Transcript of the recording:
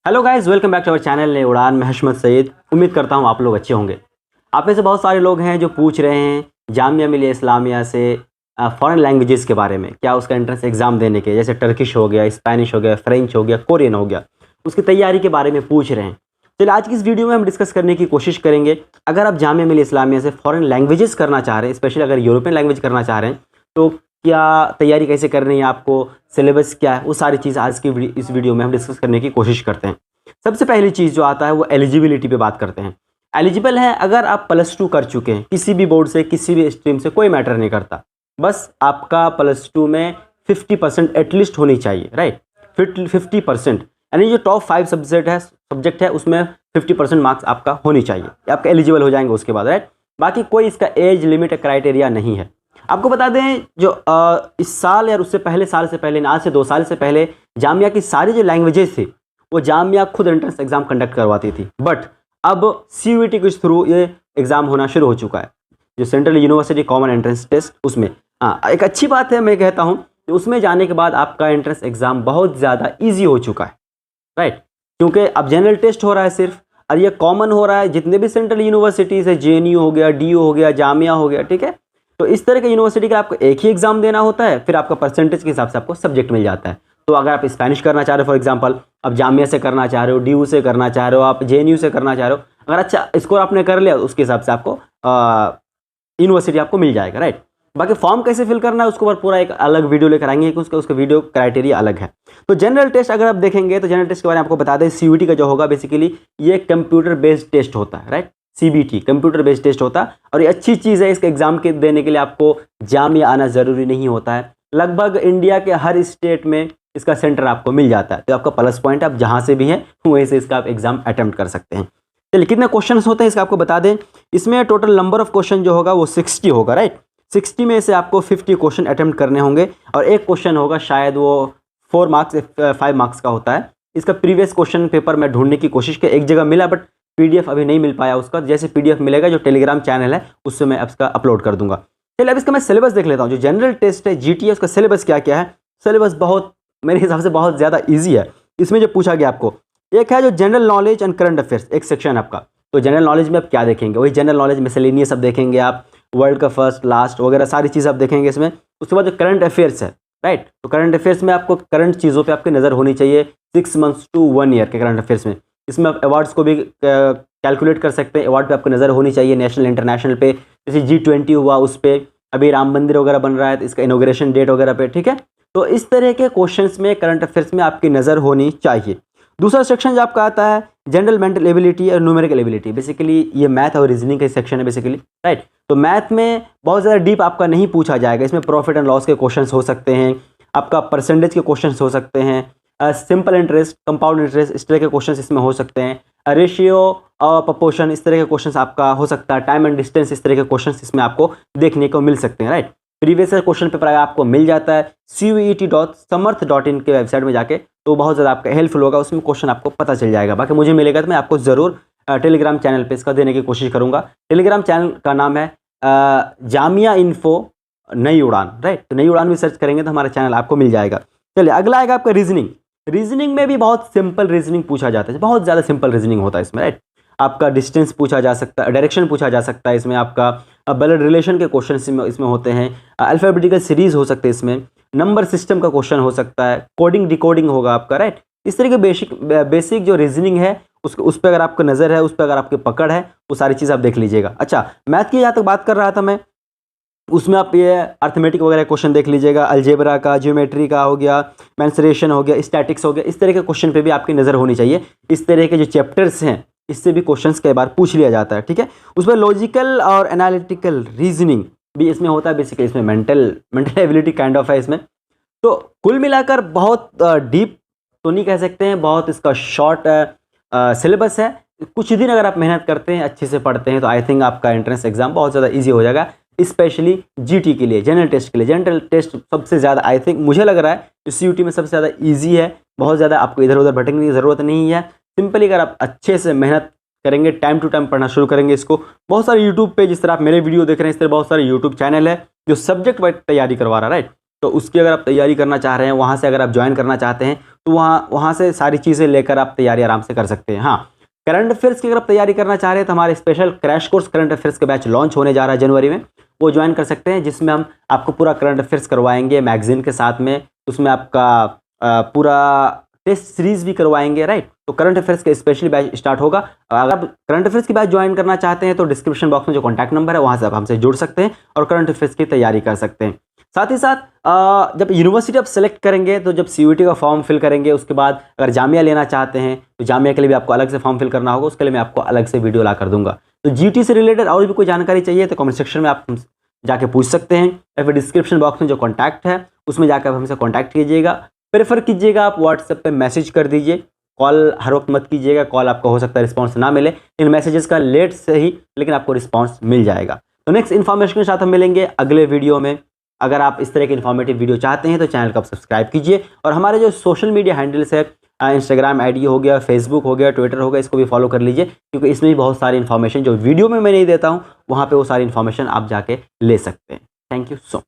Hello guys, welcome back to our channel Nai Udaan. मैं हशमत सईद। उम्मीद करता हूँ आप लोग अच्छे होंगे। आप में से बहुत सारे लोग हैं जो पूछ रहे हैं जामिया मिलिया इस्लामिया से फॉरेन लैंग्वेजेस के बारे में, क्या उसका एंट्रेंस एग्ज़ाम देने के, जैसे टर्किश हो गया, स्पेनिश हो गया, फ्रेंच हो गया, कोरियन हो गया, उसकी तैयारी के बारे में पूछ रहे हैं। चलिए आज की इस वीडियो में हम डिस्कस करने की कोशिश करेंगे। अगर आप जामिया मिलिया इस्लामिया से फॉरेन लैंग्वेजेस करना चाह रहे हैं, स्पेशली अगर यूरोपियन लैंग्वेज करना चाह रहे हैं, तो क्या तैयारी कैसे करनी है, आपको सिलेबस क्या है, वो सारी चीज़ आज की इस वीडियो में हम डिस्कस करने की कोशिश करते हैं। सबसे पहली चीज़ जो आता है वो एलिजिबिलिटी पे बात करते हैं। एलिजिबल है अगर आप +2 कर चुके हैं, किसी भी बोर्ड से, किसी भी स्ट्रीम से, कोई मैटर नहीं करता, बस आपका +2 में 50% एटलीस्ट होनी चाहिए, राइट। 50% यानी जो टॉप 5 सब्जेक्ट है उसमें 50% मार्क्स आपका होनी चाहिए, आपका एलिजिबल हो जाएंगे उसके बाद, राइट। बाकी कोई इसका एज लिमिट क्राइटेरिया नहीं है। आपको बता दें जो इस साल या उससे पहले साल से पहले, आज से 2 साल से पहले जामिया की सारी जो लैंग्वेजेस थी वो जामिया खुद एंट्रेंस एग्जाम कंडक्ट करवाती थी, बट अब CUET के थ्रू ये एग्ज़ाम होना शुरू हो चुका है, जो central university common entrance test. उसमें एक अच्छी बात है, मैं कहता हूँ कि उसमें जाने के बाद आपका एंट्रेंस एग्ज़ाम बहुत ज़्यादा ईजी हो चुका है, राइट। क्योंकि अब जनरल टेस्ट हो रहा है सिर्फ, और ये कॉमन हो रहा है जितने भी सेंट्रल यूनिवर्सिटीज़ है, JNU हो गया, DU हो गया, जामिया हो गया, ठीक है। तो इस तरह के यूनिवर्सिटी का आपको एक ही एग्ज़ाम देना होता है, फिर आपका परसेंटेज के हिसाब से आपको सब्जेक्ट मिल जाता है। तो अगर आप स्पेनिश करना चाह रहे हो, फॉर एग्जांपल आप जामिया से करना चाह रहे हो, DU से करना चाह रहे हो, आप JNU से करना चाह रहे हो, अगर अच्छा स्कोर आपने कर लिया उसके हिसाब से आपको यूनिवर्सिटी आपको मिल जाएगा, राइट। बाकी फॉर्म कैसे फिल करना है उसके ऊपर पूरा एक अलग वीडियो लेकर आएंगे, क्योंकि उसका वीडियो क्राइटेरिया अलग है। तो जनरल टेस्ट अगर आप देखेंगे तो जनरल टेस्ट के बारे में आपको बता दें, CUET का जो होगा बेसिकली ये कंप्यूटर बेस्ड टेस्ट होता है, right. CBT computer based test होता है, और ये अच्छी चीज़ है। इसके एग्जाम के देने के लिए आपको जामिया आना ज़रूरी नहीं होता है। लगभग इंडिया के हर स्टेट में इसका सेंटर आपको मिल जाता है, तो आपका प्लस पॉइंट, आप जहाँ से भी हैं वहीं से इसका आप एग्जाम अटेम्प्ट कर सकते हैं। चलिए कितने क्वेश्चन होते हैं इसका आपको बता दें। इसमें टोटल नंबर ऑफ क्वेश्चन जो होगा वो 60 होगा, राइट। 60 में से आपको 50 क्वेश्चन अटेम्प्ट करने होंगे, और एक क्वेश्चन होगा शायद वो 4 मार्क्स 5 मार्क्स का होता है। इसका प्रीवियस क्वेश्चन पेपर मैं ढूंढने की कोशिश की, एक जगह मिला, बट PDF अभी नहीं मिल पाया उसका। जैसे PDF मिलेगा, जो टेलीग्राम चैनल है उससे मैं इसका अपलोड कर दूंगा। चलिए अब इसका मैं सिलेबस देख लेता हूँ। जो जनरल टेस्ट है GT है, उसका सिलेबस क्या क्या है। सिलेबस बहुत, मेरे हिसाब से बहुत ज़्यादा ईजी है। इसमें जो पूछा गया आपको, एक है जो general knowledge and current affairs, एक सेक्शन आपका। तो जनरल नॉलेज में आप क्या देखेंगे, वही जनरल नॉलेज मिसलेनियस सब देखेंगे आप, वर्ल्ड का फर्स्ट लास्ट वगैरह सारी चीज़ आप देखेंगे इसमें। उसके बाद जो करंट अफेयर्स है, राइट। तो करंट अफेयर्स में आपको करंट चीज़ों पे आपकी नज़र होनी चाहिए, 6 मंथ्स टू 1 ईयर के करंट अफेयर्स में। इसमें आप अवार्ड्स को भी कैलकुलेट कर सकते हैं, अवार्ड पे आपको नज़र होनी चाहिए, नेशनल इंटरनेशनल पे। जैसे G20 हुआ उस पर, अभी राम मंदिर वगैरह बन रहा है तो इसका इनॉग्रेशन डेट वगैरह पे, ठीक है। तो इस तरह के क्वेश्चंस में करंट अफेयर्स में आपकी नज़र होनी चाहिए। दूसरा सेक्शन जो आपका आता है जनरल मेंटल एबिलिटी और न्यूमेरिकल एबिलिटी, बेसिकली ये मैथ और रीजनिंग का सेक्शन है बेसिकली, राइट। तो मैथ में बहुत ज़्यादा डीप आपका नहीं पूछा जाएगा। इसमें प्रॉफिट एंड लॉस के क्वेश्चंस हो सकते हैं, आपका परसेंटेज के क्वेश्चंस हो सकते हैं, सिंपल इंटरेस्ट, कंपाउंड इंटरेस्ट, इस तरह के क्वेश्चंस इसमें हो सकते हैं, रेशियो और प्रपोर्शन, इस तरह के क्वेश्चंस आपका हो सकता है, टाइम एंड डिस्टेंस, इस तरह के क्वेश्चंस इसमें आपको देखने को मिल सकते हैं, राइट। प्रीवियस क्वेश्चन पेपर अगर आपको मिल जाता है CUET.samarth.in के वेबसाइट में जाके, तो बहुत ज़्यादा आपका हेल्पफुल होगा, उसमें क्वेश्चन आपको पता चल जाएगा। बाकी मुझे मिलेगा तो मैं आपको ज़रूर टेलीग्राम चैनल पे इसका देने की कोशिश करूँगा। टेलीग्राम चैनल का नाम है जामिया इन्फो नई उड़ान, राइट। तो नई उड़ान भी सर्च करेंगे तो हमारा चैनल आपको मिल जाएगा। चलिए अगला आएगा आपका रीजनिंग। रीजनिंग में भी बहुत सिंपल रीजनिंग पूछा जाता है, बहुत ज़्यादा सिंपल रीजनिंग होता है इसमें, राइट। आपका डिस्टेंस पूछा जा सकता है, डायरेक्शन पूछा जा सकता है इसमें, आपका ब्लड रिलेशन के क्वेश्चन इसमें होते हैं, अल्फ़ाबेटिकल सीरीज हो सकते हैं इसमें, नंबर सिस्टम का क्वेश्चन हो सकता है, कोडिंग डिकोडिंग होगा आपका, राइट। इस तरह के बेसिक जो रीजनिंग है उस पर अगर आपको नज़र है, उस पर अगर आपकी पकड़ है, वो सारी चीज़ आप देख लीजिएगा। अच्छा, मैथ की जहाँ तक बात कर रहा था मैं, उसमें आप ये अर्थमेटिक वगैरह क्वेश्चन देख लीजिएगा, अलजेब्रा का, ज्योमेट्री का हो गया, मेंसुरेशन हो गया, स्टैटिक्स हो गया, इस तरह के क्वेश्चन पे भी आपकी नज़र होनी चाहिए। इस तरह के जो चैप्टर्स हैं इससे भी क्वेश्चंस कई बार पूछ लिया जाता है, ठीक है। उसमें लॉजिकल और एनालिटिकल रीजनिंग भी इसमें होता है, बेसिकली इसमें मेंटल एबिलिटी काइंड ऑफ है इसमें। तो कुल मिलाकर बहुत डीप तो नहीं कह सकते हैं, बहुत इसका शॉर्ट सिलेबस है। कुछ दिन अगर आप मेहनत करते हैं, अच्छे से पढ़ते हैं, तो आई थिंक आपका एंट्रेंस एग्जाम बहुत ज़्यादा ईजी हो जाएगा, स्पेशली GT के लिए, जनरल टेस्ट के लिए। जनरल टेस्ट सबसे ज़्यादा आई थिंक मुझे लग रहा है जो CUET में सबसे ज़्यादा ईजी है, बहुत ज़्यादा आपको इधर उधर भटकने की ज़रूरत नहीं है। सिंपली अगर आप अच्छे से मेहनत करेंगे, टाइम टू टाइम पढ़ना शुरू करेंगे इसको, बहुत सारे यूट्यूब पे, जिस तरह आप मेरे वीडियो देख रहे हैं, इस तरह बहुत सारे यूट्यूब चैनल है जो सब्जेक्ट वाइज तैयारी करवा रहा है, राइट। तो उसकी अगर आप तैयारी करना चाह रहे हैं, वहाँ से अगर आप ज्वाइन करना चाहते हैं, तो वहाँ से सारी चीज़ें लेकर आप तैयारी आराम से कर सकते हैं। हाँ, करंट अफेयर्स की अगर आप तैयारी करना चाह रहे हैं तो हमारे special crash course current affairs के बैच लॉन्च होने जा रहा है जनवरी में, वो ज्वाइन कर सकते हैं, जिसमें हम आपको पूरा करंट अफेयर्स करवाएंगे मैगजीन के साथ में। उसमें आपका पूरा टेस्ट सीरीज भी करवाएंगे, राइट। तो करंट अफेयर्स का स्पेशली बैच स्टार्ट होगा। अगर आप करंट अफेयर्स की बैच ज्वाइन करना चाहते हैं तो डिस्क्रिप्शन बॉक्स में जो कॉन्टैक्ट नंबर है वहाँ से आप हमसे जुड़ सकते हैं और करंट अफेयर्स की तैयारी कर सकते हैं। साथ ही साथ जब यूनिवर्सिटी आप सेलेक्ट करेंगे तो जब CUET का फॉर्म फिल करेंगे उसके बाद अगर जामिया लेना चाहते हैं तो जामिया के लिए भी आपको अलग से फॉर्म फिल करना होगा, उसके लिए मैं आपको अलग से वीडियो ला कर दूंगा। तो GT से रिलेटेड और भी कोई जानकारी चाहिए तो कमेंट सेक्शन में आप जाके पूछ सकते हैं, या फिर डिस्क्रिप्शन बॉक्स में जो कॉन्टैक्ट है उसमें जाकर आप हमसे कॉन्टैक्ट कीजिएगा। प्रेफर कीजिएगा आप व्हाट्सएप पे मैसेज कर दीजिए, कॉल हर वक्त मत कीजिएगा, कॉल आपको हो सकता है रिस्पांस ना मिले, इन मैसेजेस का लेट से ही लेकिन आपको रिस्पांस मिल जाएगा। तो नेक्स्ट इन्फॉर्मेशन के साथ हम मिलेंगे अगले वीडियो में। अगर आप इस तरह के इन्फॉर्मेटिव वीडियो चाहते हैं तो चैनल को आप सब्सक्राइब कीजिए और हमारे जो सोशल मीडिया हैंडल्स है, इंस्टाग्राम ID हो गया, फेसबुक हो गया, ट्विटर हो गया, इसको भी फॉलो कर लीजिए, क्योंकि इसमें भी बहुत सारी इन्फॉर्मेशन जो वीडियो में मैं नहीं देता हूँ वहाँ पे वो सारी इन्फॉर्मेशन आप जाके ले सकते हैं। Thank you so much.